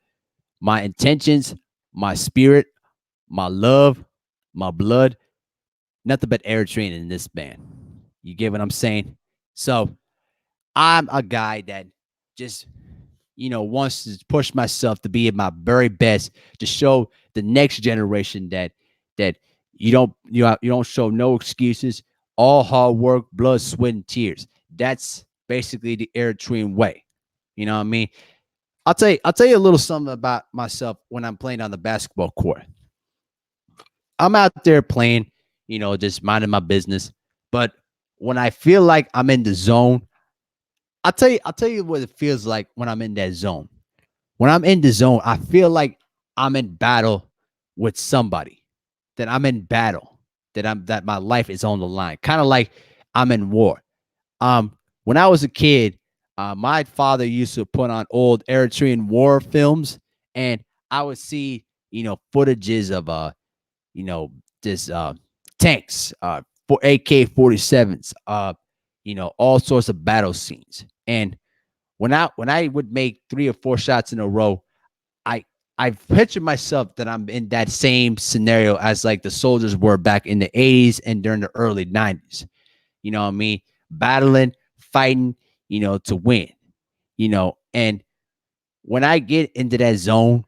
Speaker 1: my intentions, my spirit, my love, my blood, nothing but Eritrean in this band. You get what I'm saying? So I'm a guy that just wants to push myself to be at my very best to show the next generation that you don't show no excuses, all hard work, blood, sweat, and tears. That's basically the Eritrean way. You know what I mean? I'll tell you a little something about myself when I'm playing on the basketball court. I'm out there playing, just minding my business. But when I feel like I'm in the zone, I'll tell you what it feels like when I'm in that zone. When I'm in the zone, I feel like I'm in battle with somebody. That I'm in battle. That my life is on the line. Kind of like I'm in war. When I was a kid, my father used to put on old Eritrean war films, and I would see, footages of you know, this tanks, for AK-47s, all sorts of battle scenes. And when I would make 3 or 4 shots in a row, I I picture myself that I'm in that same scenario as like the soldiers were back in the 80s and during the early 90s. You know what I mean? Battling, fighting, to win. And when I get into that zone,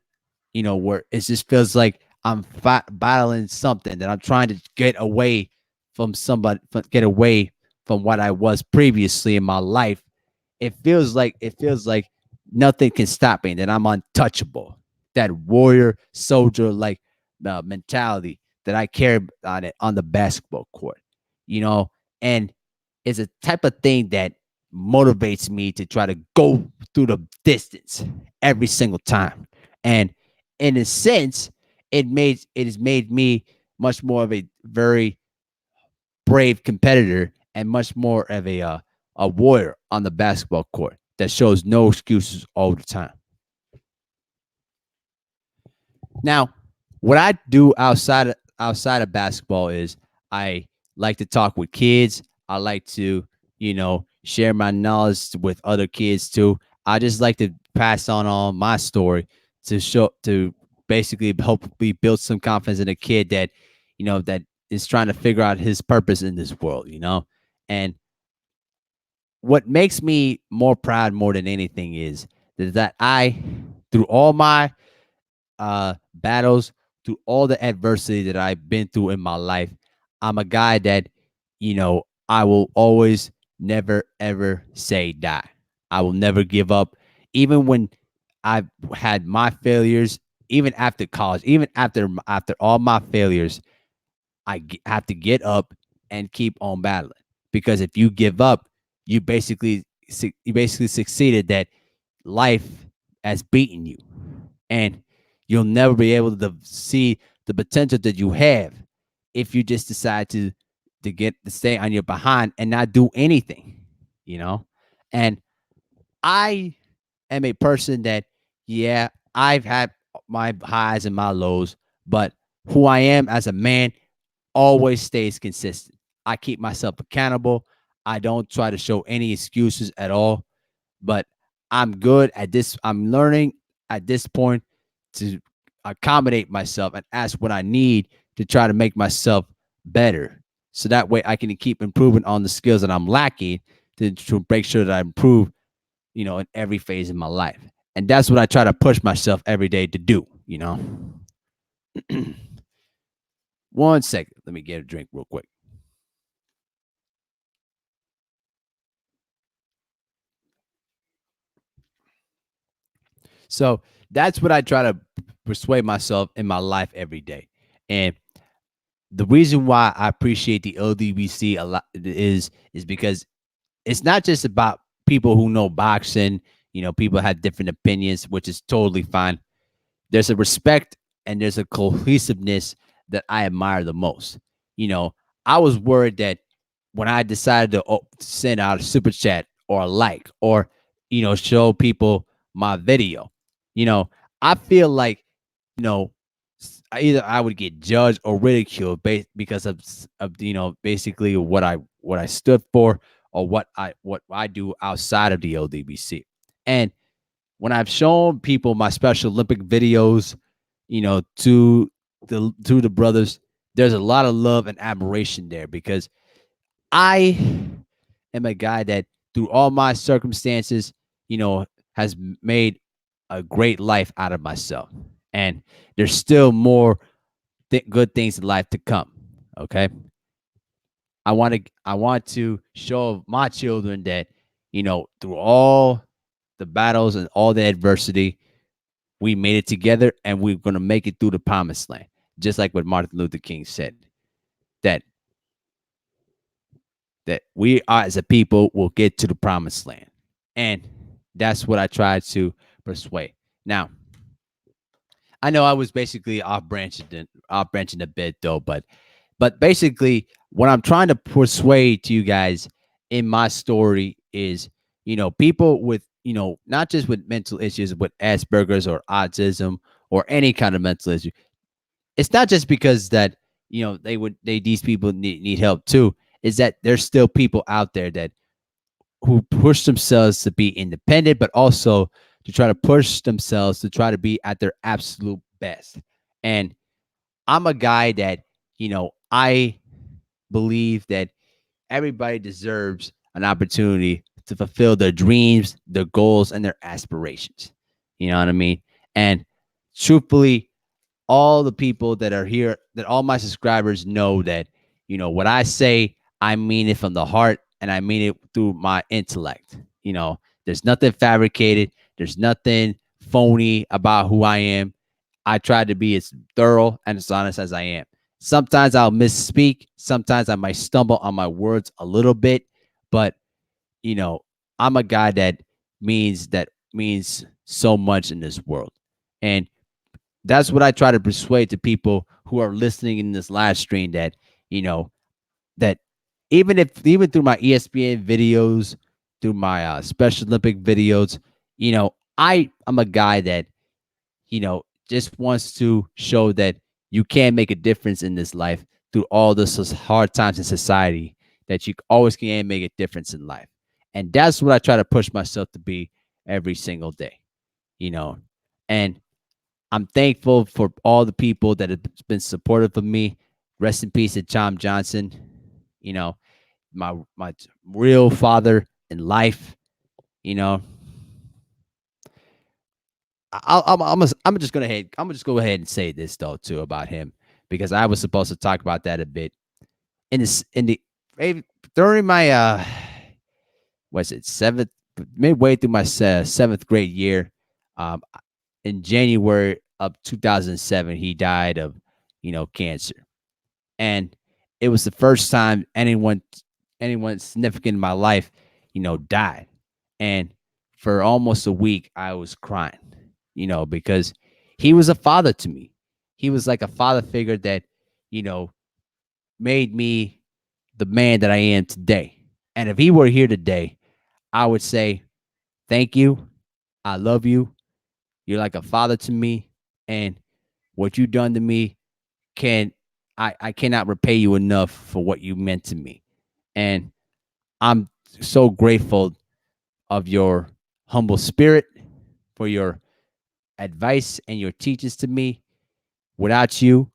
Speaker 1: where it just feels like I'm battling something that I'm trying to get away from somebody, get away from what I was previously in my life. It feels like nothing can stop me. That I'm untouchable. That warrior soldier like mentality that I carry on it on the basketball court. You know, and it's a type of thing that motivates me to try to go through the distance every single time. And in a sense, it has made me much more of a very brave competitor and much more of a warrior on the basketball court that shows no excuses all the time. Now, what I do outside of basketball is I like to talk with kids. I like to, share my knowledge with other kids too. I just like to pass on all my story to basically hopefully build some confidence in a kid that is trying to figure out his purpose in this world. And what makes me more proud more than anything is that through all my battles, through all the adversity that I've been through in my life, I'm a guy that, I will always never ever say die. I will never give up. Even when I've had my failures, even after college, even after all my failures, have to get up and keep on battling. Because if you give up, you basically succeeded, that life has beaten you, and you'll never be able to see the potential that you have if you just decide to stay on your behind and not do anything, you know. And I am a person that, yeah, I've had my highs and my lows, but who I am as a man always stays consistent. I keep myself accountable. I don't try to show any excuses at all, but I'm good at this. I'm learning at this point to accommodate myself and ask what I need to try to make myself better. So that way I can keep improving on the skills that I'm lacking to make sure that I improve, in every phase of my life. And that's what I try to push myself every day to do. One second. Let me get a drink real quick. So that's what I try to persuade myself in my life every day. And the reason why I appreciate the LDBC a lot is because it's not just about people who know boxing. People have different opinions, which is totally fine. There's a respect and there's a cohesiveness that I admire the most. You know, I was worried that when I decided to send out a super chat or a like or show people my video, you know, I feel like you know either I would get judged or ridiculed because of basically what I stood for or what I do outside of the LDBC. And when I've shown people my Special Olympic videos, to the brothers, there's a lot of love and admiration there because I am a guy that through all my circumstances, has made a great life out of myself. And there's still more good things in life to come. Okay. I want to show my children that, through all the battles and all the adversity, we made it together and we're going to make it through the promised land. Just like what Martin Luther King said, that that we are as a people will get to the promised land. And that's what I tried to persuade. Now, I know I was basically off branching a bit though, but basically what I'm trying to persuade to you guys in my story is, people with, not just with mental issues, but Asperger's or autism or any kind of mental issue. It's not just because that, these people need help too. Is that there's still people out there that who push themselves to be independent, but also to try to push themselves to try to be at their absolute best. And I'm a guy that, I believe that everybody deserves an opportunity to fulfill their dreams, their goals, and their aspirations. You know what I mean? And truthfully, all the people that are here, that all my subscribers know that, what I say, I mean it from the heart and I mean it through my intellect. There's nothing fabricated, there's nothing phony about who I am. I try to be as thorough and as honest as I am. Sometimes I'll misspeak, sometimes I might stumble on my words a little bit, but you know, I'm a guy that means so much in this world. And that's what I try to persuade to people who are listening in this live stream that, that even through my ESPN videos, through my Special Olympic videos, I'm a guy that, just wants to show that you can make a difference in this life through all this hard times in society, that you always can make a difference in life. And that's what I try to push myself to be every single day, you know. And I'm thankful for all the people that have been supportive of me. Rest in peace to John Johnson, you know, my real father in life. You know, I'm just gonna head. I'm just go ahead and say this though too about him because I was supposed to talk about that a bit in the during my what's it seventh midway through my seventh grade year. Um, in January of 2007, he died of cancer, and it was the first time anyone significant in my life, died. And for almost a week, I was crying, because he was a father to me. He was like a father figure that, you know, made me the man that I am today. And if he were here today, I would say, thank you. I love you. You're like a father to me. And what you've done to me can I cannot repay you enough for what you meant to me. And I'm so grateful of your humble spirit, for your advice and your teachings to me. Without you,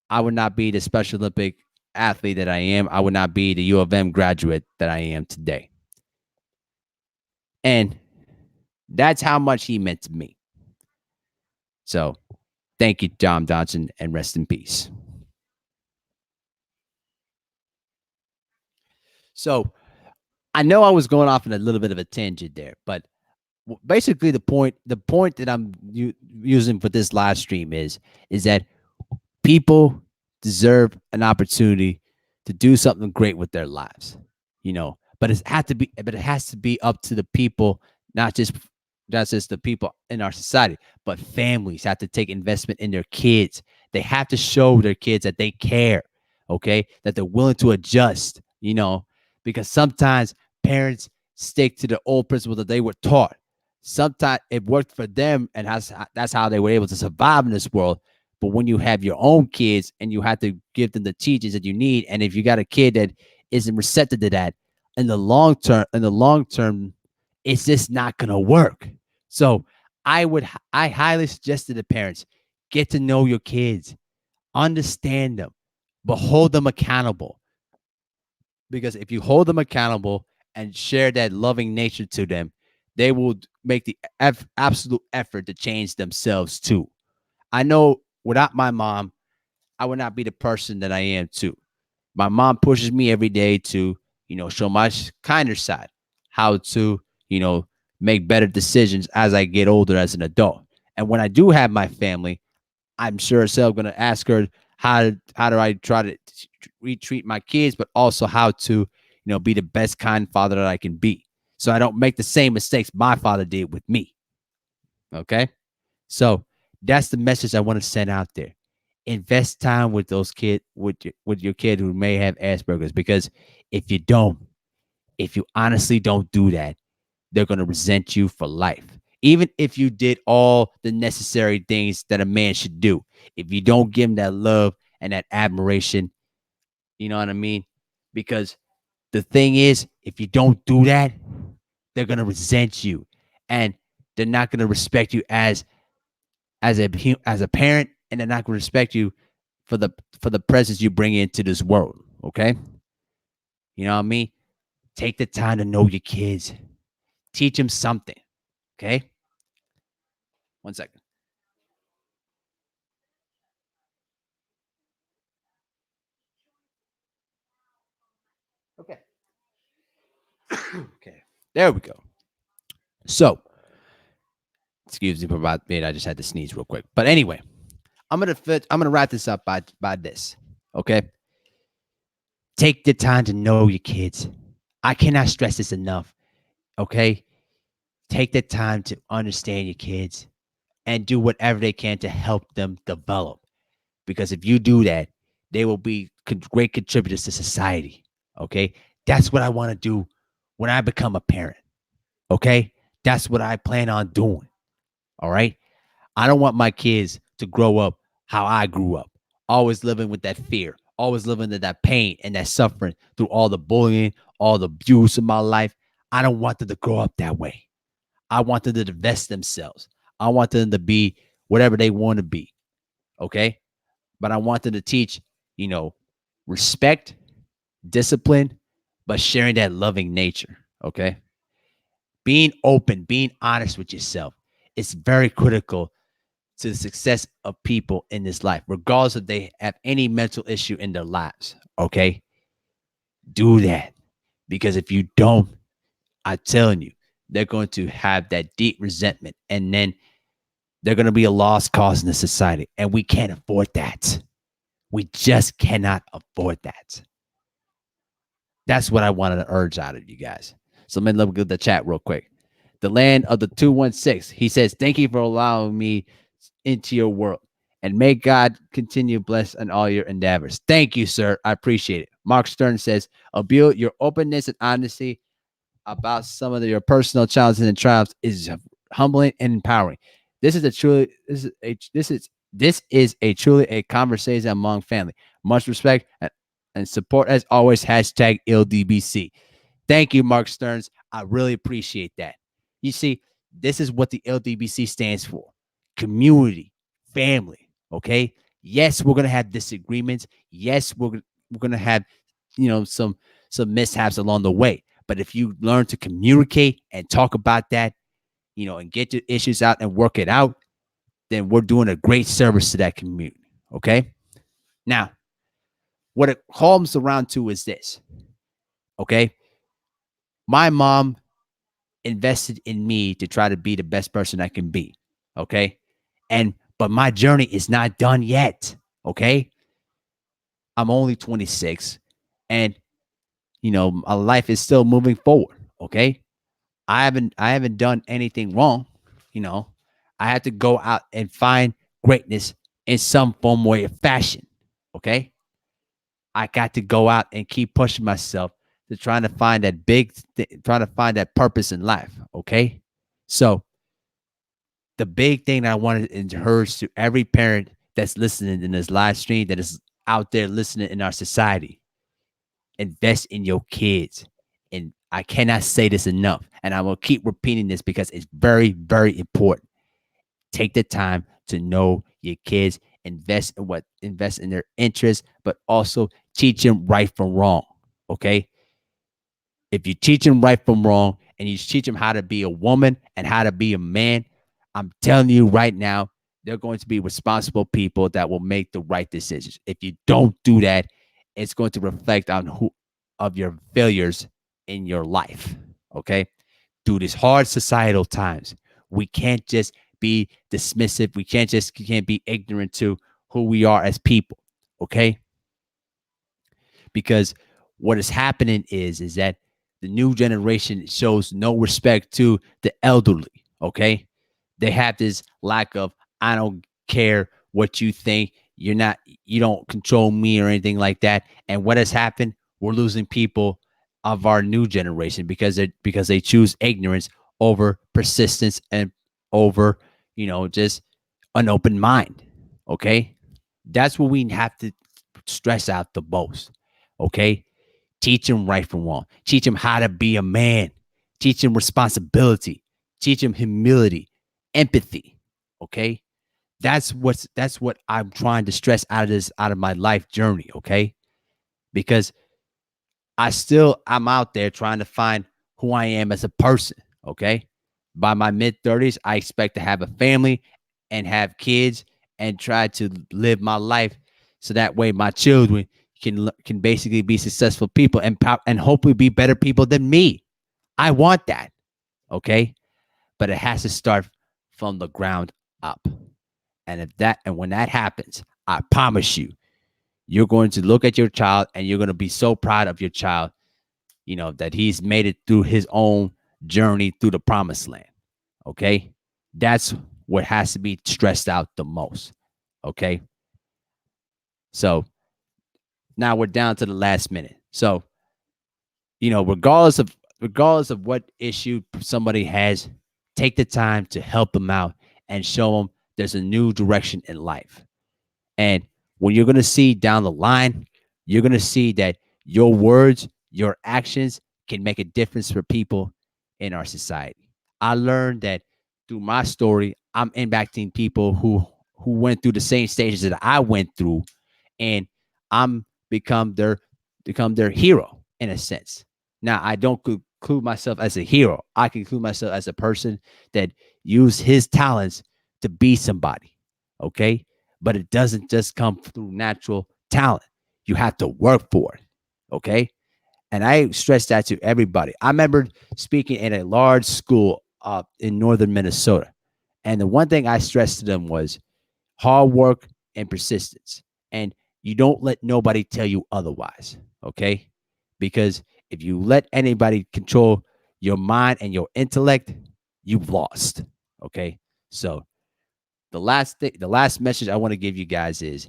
Speaker 1: I would not be the Special Olympic athlete that I am. I would not be the U of M graduate that I am today. And that's how much he meant to me. So thank you, John Dodson, and rest in peace. So I know I was going off in a little bit of a tangent there, but basically the point that I'm using for this live stream is that people deserve an opportunity to do something great with their lives, but it has to be up to the people, not just the people in our society, but families have to take investment in their kids. They have to show their kids that they care, okay, that they're willing to adjust, because sometimes parents stick to the old principles that they were taught. Sometimes it worked for them, and that's how they were able to survive in this world. But when you have your own kids and you have to give them the teachings that you need, and if you got a kid that isn't receptive to that, in the long term, it's just not gonna work. So I highly suggest to the parents, get to know your kids, understand them, but hold them accountable. Because if you hold them accountable and share that loving nature to them, they will make the absolute effort to change themselves too. I know without my mom, I would not be the person that I am too. My mom pushes me every day to, show my kinder side, how to, make better decisions as I get older as an adult. And when I do have my family, I'm sure as hell going to ask her how do I try to retreat my kids, but also how to, be the best kind father that I can be, so I don't make the same mistakes my father did with me. Okay, so that's the message I want to send out there. Invest time with those kids, with your kid who may have Asperger's, because if you don't, if you honestly don't do that, they're going to resent you for life. Even if you did all the necessary things that a man should do, if you don't give him that love and that admiration, you know what I mean? Because the thing is, if you don't do that, they're going to resent you, and they're not going to respect you as a parent, and they're not going to respect you for the presence you bring into this world. Okay, you know what I mean? Take the time to know your kids, teach them something. Okay, 1 second. Okay. Okay, there we go. So, excuse me for about minute. I just had to sneeze real quick. But anyway, I'm gonna wrap this up by this. Okay, take the time to know your kids. I cannot stress this enough. Okay, take the time to understand your kids and do whatever they can to help them develop. Because if you do that, they will be great contributors to society. Okay, that's what I want to do when I become a parent. Okay, that's what I plan on doing. All right, I don't want my kids to grow up how I grew up, always living with that fear, always living in that pain and that suffering through all the bullying, all the abuse in my life. I don't want them to grow up that way. I want them to divest themselves. I want them to be whatever they want to be. Okay. But I want them to teach, you know, respect, discipline, but sharing that loving nature. Okay. Being open, being honest with yourself. It's very critical to the success of people in this life, regardless if they have any mental issue in their lives. Okay. Do that. Because if you don't, I'm telling you, they're going to have that deep resentment, and then they're going to be a lost cause in the society. And we can't afford that. We just cannot afford that. That's what I wanted to urge out of you guys. So let me look at the chat real quick. The land of the 216. He says, thank you for allowing me into your world. And may God continue bless in all your endeavors. Thank you, sir. I appreciate it. Mark Stern says, Abil, your openness and honesty about some of your personal challenges and triumphs is humbling and empowering. This is a truly this is a truly a conversation among family. Much respect and support as always. Hashtag LDBC. Thank you, Mark Stearns. I really appreciate that. You see, this is what the LDBC stands for: community, family. Okay. Yes, we're gonna have disagreements. Yes, we're gonna have some mishaps along the way. But if you learn to communicate and talk about that, and get your issues out and work it out, then we're doing a great service to that community. Okay. Now, what it comes around to is this. Okay. My mom invested in me to try to be the best person I can be. Okay. But my journey is not done yet. Okay. I'm only 26 and my life is still moving forward. Okay. I haven't done anything wrong. You know, I had to go out and find greatness in some form, way, or fashion. Okay. I got to go out and keep pushing myself to trying to find that trying to find that purpose in life. Okay. So the big thing that I wanted to encourage to every parent that's listening in this live stream, that is out there listening in our society: invest in your kids. And I cannot say this enough. And I will keep repeating this because it's very, very important. Take the time to know your kids, invest in their interests, but also teach them right from wrong. Okay. If you teach them right from wrong and you teach them how to be a woman and how to be a man, I'm telling you right now, they're going to be responsible people that will make the right decisions. If you don't do that, it's going to reflect on who of your failures in your life. Okay. Through these hard societal times, we can't just be dismissive. We can't be ignorant to who we are as people. Okay. Because what is happening is that the new generation shows no respect to the elderly. Okay. They have this lack of, I don't care what you think. You don't control me or anything like that. And what has happened? We're losing people of our new generation because they choose ignorance over persistence and over, just an open mind. Okay. That's what we have to stress out the most. Okay. Teach them right from wrong. Teach them how to be a man. Teach them responsibility. Teach them humility, empathy. Okay. That's what I'm trying to stress out of my life journey. Okay. Because I'm out there trying to find who I am as a person. Okay. By my mid-30s, I expect to have a family and have kids and try to live my life so that way my children can basically be successful people and hopefully be better people than me. I want that. Okay. But it has to start from the ground up. And when that happens, I promise you, you're going to look at your child and you're going to be so proud of your child, that he's made it through his own journey through the promised land. Okay. That's what has to be stressed out the most. Okay. So now we're down to the last minute. So, regardless of what issue somebody has, take the time to help them out and show them there's a new direction in life. And when you're going to see down the line, you're going to see that your words, your actions can make a difference for people in our society. I learned that through my story, I'm impacting people who went through the same stages that I went through, and I'm become their hero in a sense. Now, I don't conclude myself as a hero. I conclude myself as a person that used his talents to be somebody. Okay. But it doesn't just come through natural talent. You have to work for it. Okay. And I stress that to everybody. I remember speaking in a large school in northern Minnesota. And the one thing I stressed to them was hard work and persistence. And you don't let nobody tell you otherwise. Okay. Because if you let anybody control your mind and your intellect, you've lost. Okay. So the last message I want to give you guys is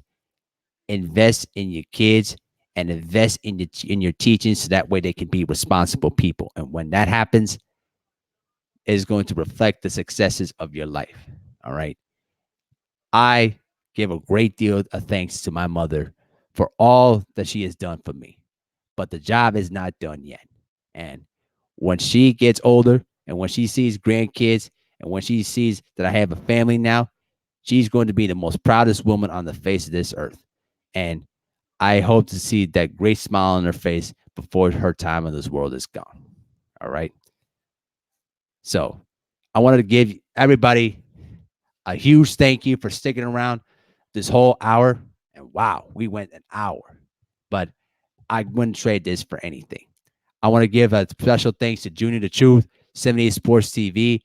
Speaker 1: invest in your kids and invest in your teaching so that way they can be responsible people. And when that happens, it is going to reflect the successes of your life. All right. I give a great deal of thanks to my mother for all that she has done for me. But the job is not done yet. And when she gets older and when she sees grandkids and when she sees that I have a family now, she's going to be the most proudest woman on the face of this earth. And I hope to see that great smile on her face before her time in this world is gone. All right. So I wanted to give everybody a huge thank you for sticking around this whole hour. And wow, we went an hour, but I wouldn't trade this for anything. I want to give a special thanks to Junior the Truth, 78 Sports TV,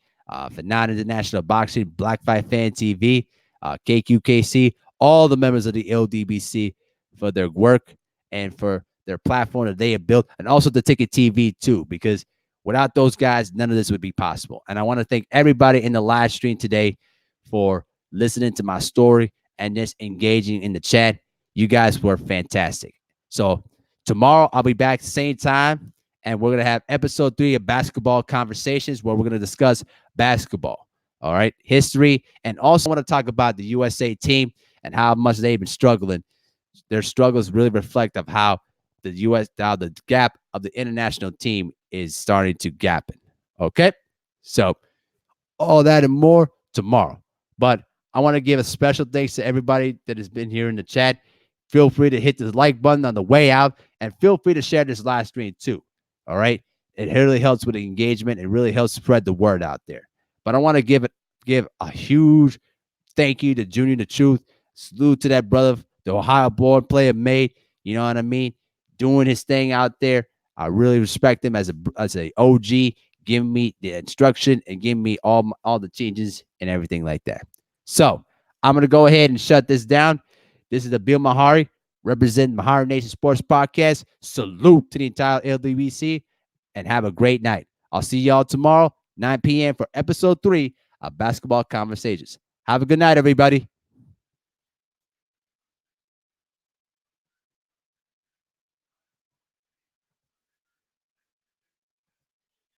Speaker 1: for Non International Boxing, Black Fight Fan TV, KQKC, all the members of the LDBC for their work and for their platform that they have built, and also the Ticket TV too, because without those guys, none of this would be possible. And I want to thank everybody in the live stream today for listening to my story and just engaging in the chat. You guys were fantastic. So tomorrow I'll be back same time, and we're going to have episode 3 of Basketball Conversations, where we're going to discuss basketball, all right, history, and also want to talk about the USA team and how much they've been struggling. Their struggles really reflect of how the gap of the international team is starting to gappen. Okay, so all that and more tomorrow. But I want to give a special thanks to everybody that has been here in the chat. Feel free to hit the like button on the way out, and feel free to share this live stream too. All right. It really helps with the engagement. It really helps spread the word out there. But I want to give a huge thank you to Junior the Truth. Salute to that brother, the Ohio board player made. You know what I mean? Doing his thing out there. I really respect him as a OG, giving me the instruction and giving me all the changes and everything like that. So I'm gonna go ahead and shut this down. This is Abil Mehari, representing MehariNation Sports Podcast. Salute to the entire LDBC, and have a great night. I'll see y'all tomorrow, 9 p.m. for episode 3 of Basketball Conversations. Have a good night, everybody.